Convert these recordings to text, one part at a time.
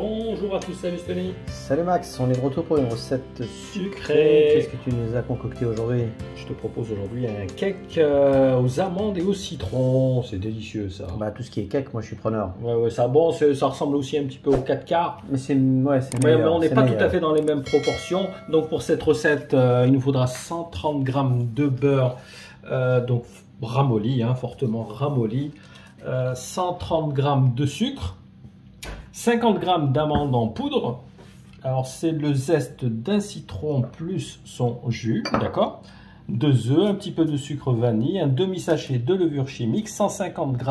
Bonjour à tous, salut Stéphanie. Salut Max, on est de retour pour une recette Sucrée. Qu'est-ce que tu nous as concocté aujourd'hui? Je te propose aujourd'hui un cake aux amandes et au citron. C'est délicieux ça. Bah tout ce qui est cake, moi je suis preneur. Ouais, ça, bon, ça ressemble aussi un petit peu au 4 quarts. Mais c'est Mais on n'est pas tout à fait dans les mêmes proportions. Donc pour cette recette, il nous faudra 130 g de beurre, donc ramolli, fortement ramolli, 130 g de sucre, 50 g d'amandes en poudre. Alors c'est le zeste d'un citron plus son jus, d'accord. 2 œufs, un petit peu de sucre vanille, un demi-sachet de levure chimique, 150 g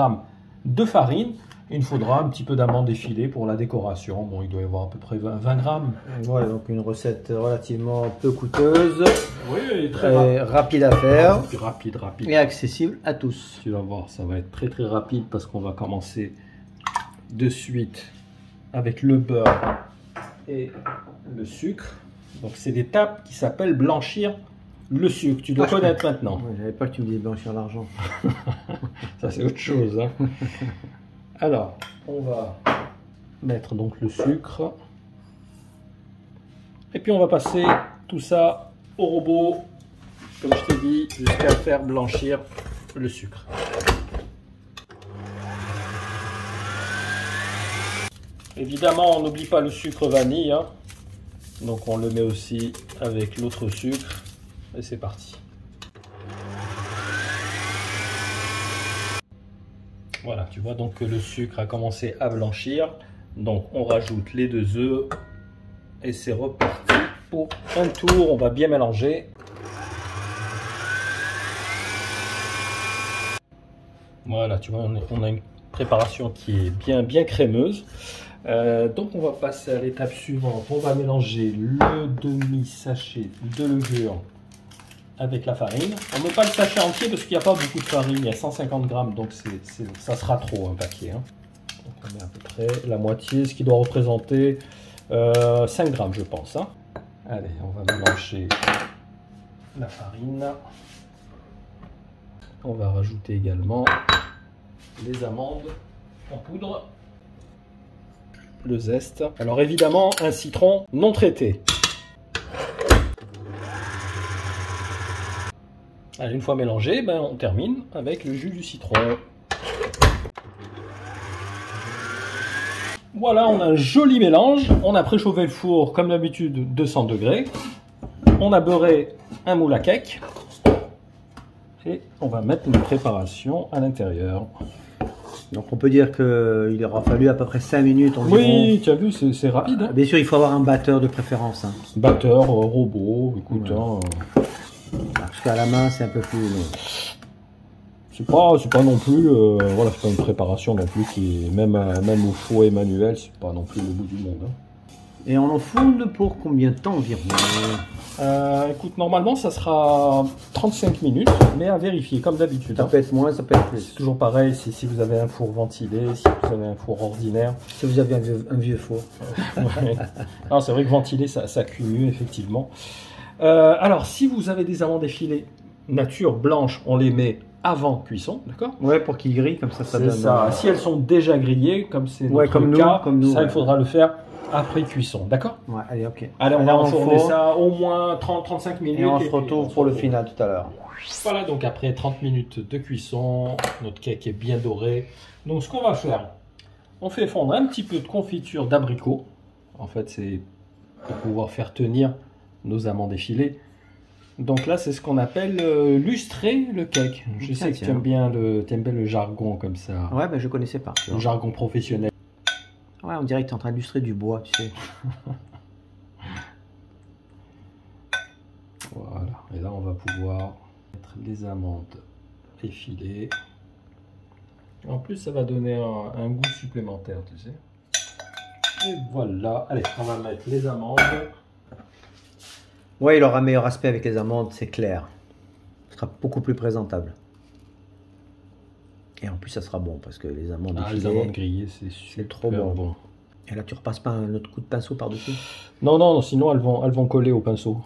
de farine. Il nous faudra un petit peu d'amandes effilées pour la décoration. Bon, il doit y avoir à peu près 20 grammes. Voilà, donc une recette relativement peu coûteuse. Oui, très rapide à faire. Rapide. Et accessible à tous. Tu vas voir, ça va être très rapide parce qu'on va commencer de suite avec le beurre et le sucre. Donc c'est des étapes qui s'appellent blanchir le sucre. Tu dois connaître maintenant. Je n'avais pas que tu me disais blanchir l'argent. Ça c'est autre chose. Alors, on va mettre donc le sucre. Et puis on va passer tout ça au robot, comme je t'ai dit, jusqu'à faire blanchir le sucre. Évidemment, on n'oublie pas le sucre vanille. Donc on le met aussi avec l'autre sucre. Et c'est parti. Voilà, tu vois donc que le sucre a commencé à blanchir. Donc on rajoute les 2 œufs. Et c'est reparti pour un tour. On va bien mélanger. Voilà, tu vois, on a une préparation qui est bien crémeuse. Donc on va passer à l'étape suivante. On va mélanger le demi-sachet de levure avec la farine. On ne met pas le sachet entier parce qu'il n'y a pas beaucoup de farine. Il y a 150 grammes, donc ça sera trop un paquet. Donc on met à peu près la moitié, ce qui doit représenter 5 grammes je pense. Allez, on va mélanger la farine. On va rajouter également les amandes en poudre. Le zeste. Alors évidemment, un citron non traité. Allez, une fois mélangé, on termine avec le jus du citron. Voilà, on a un joli mélange. On a préchauffé le four comme d'habitude 200 degrés. On a beurré un moule à cake. Et on va mettre une préparation à l'intérieur. Donc on peut dire qu'il aura fallu à peu près 5 minutes environ. Oui, tu as vu, c'est rapide. Bien sûr, il faut avoir un batteur de préférence. Batteur, robot, écoute. Parce qu'à la main, c'est un peu plus... C'est pas non plus, voilà, c'est pas une préparation non plus qui est, même au fouet manuel, c'est pas non plus le bout du monde. Et on enfourne pour combien de temps environ? Écoute, normalement ça sera 35 minutes, mais à vérifier comme d'habitude. Ça peut être moins, ça peut être plus. C'est toujours pareil, si vous avez un four ventilé, si vous avez un four ordinaire. Si vous avez un vieux four. Ouais. C'est vrai que ventilé, ça cuit mieux, effectivement. Alors, si vous avez des amandes effilées nature blanche, on les met avant cuisson, d'accord? Ouais, pour qu'ils grillent, comme ça donne... ça. Si elles sont déjà grillées, comme c'est notre cas, ça, il faudra le faire après cuisson, d'accord? Ouais, allez, ok. Allez, on va enfourner ça au moins 30-35 minutes. Et on se retrouve pour le final tout à l'heure. Voilà, donc après 30 minutes de cuisson, notre cake est bien doré. Donc ce qu'on va faire, on fait fondre un petit peu de confiture d'abricot. En fait, c'est pour pouvoir faire tenir nos amandes effilées. Donc là, c'est ce qu'on appelle lustrer le cake. Je sais que tu aimes bien le jargon comme ça. Ouais, je connaissais pas. Le jargon professionnel. Ouais, on dirait que tu es en train d'illustrer du bois, tu sais. Voilà. Et là, on va pouvoir mettre les amandes effilées. En plus, ça va donner un goût supplémentaire, tu sais. Et voilà. Allez, on va mettre les amandes. Ouais, il aura un meilleur aspect avec les amandes, c'est clair. Ce sera beaucoup plus présentable. Et en plus, ça sera bon parce que les amandes grillées, c'est trop bon. Et là, tu repasses pas un autre coup de pinceau par-dessus? Non, sinon elles vont coller au pinceau.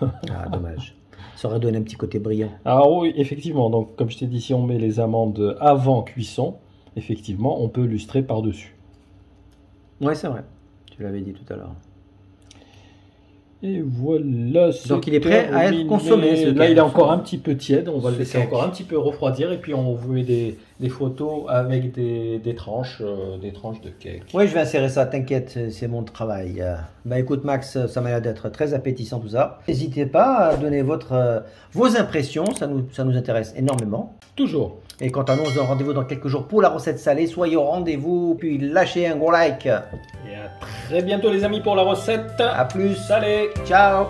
Ah, dommage. Ça aurait donné un petit côté brillant. Ah oui, effectivement. Donc, comme je t'ai dit, si on met les amandes avant cuisson, effectivement, on peut lustrer par-dessus. Ouais, c'est vrai. Tu l'avais dit tout à l'heure. Et voilà. Donc il est prêt à être consommé. Là, il est encore un petit peu tiède. On va le laisser encore un petit peu refroidir. Et puis on vous met des photos avec des tranches de cake. Oui, je vais insérer ça. T'inquiète, c'est mon travail. Bah écoute Max, ça m'a l'air d'être très appétissant tout ça. N'hésitez pas à donner vos impressions. Ça nous intéresse énormément. Toujours. Et quant à nous, on se donne rendez-vous dans quelques jours pour la recette salée. Soyez au rendez-vous, puis lâchez un gros like. Et à très bientôt les amis pour la recette. À plus. Salut. Ciao.